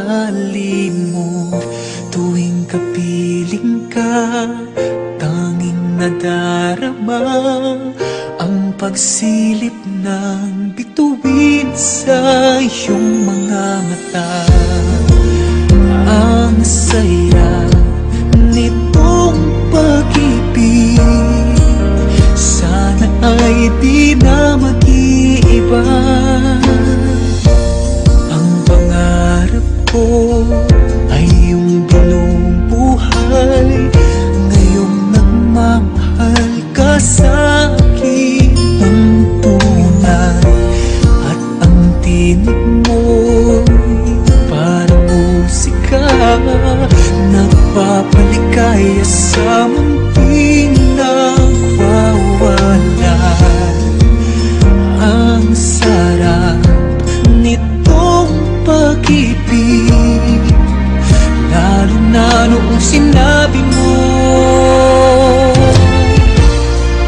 ugali mo. Tuwing kapiling ka, tanging nadarama ang pagsilip ng bituin sa iyong mga mata. Ang saya nitong pag-ibig, sana ay di na mag-iiba. Ang pangarap ko ay yung binubuhay ngayong nagmamahal ka sa akin ng tunay. At ang tinig mo'y parang musika, nagpapaligaya sa munting nagwawala. Ang sarap nitong pag-ibig, lalo na noong sinabi mo,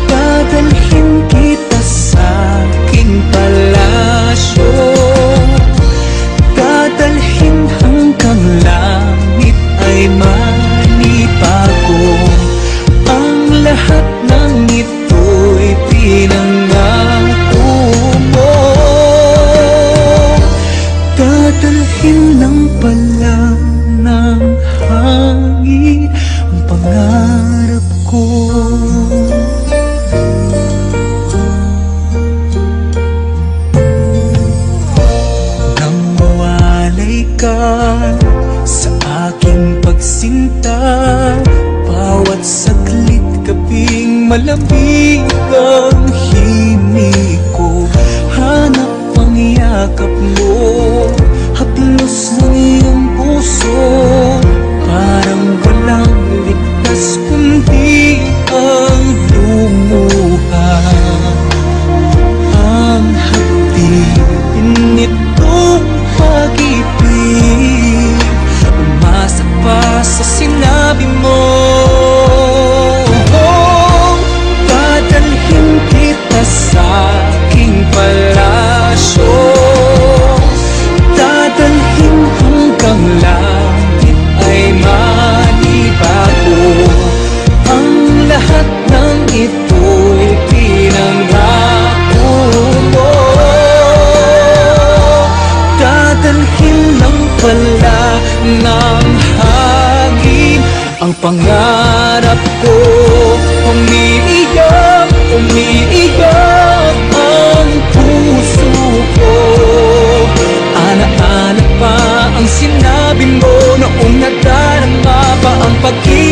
dadalhin kita sa aking palasyo, dadalhin hanggang langit ay manibago. Ang lahat ng ito'y pinangako mo, dadalhin lang pala ng hangin ang pangarap ko. Nang mawalay ka sa aking pagsinta, bawat saglit kaping malamig ang himig ko. Hanap ang yakap mo, haplos ng iyong puso, parang walang ligtas kundi ang lumuha. Ang hapdin nitong pag-ibig, umasa pa sa sinabi mo. Dadalhin kita sa aking palasyo, dadalhin hanggang langit ay manibago. Ang lahat ng ito'y pinangako mo, dadalhin lang pala ng hangin ang pangarap ko. Umiiyak, umiiyak ang puso ko, ana-ana pa ang sinabi mo noong nadarama pa ang pag-ibig.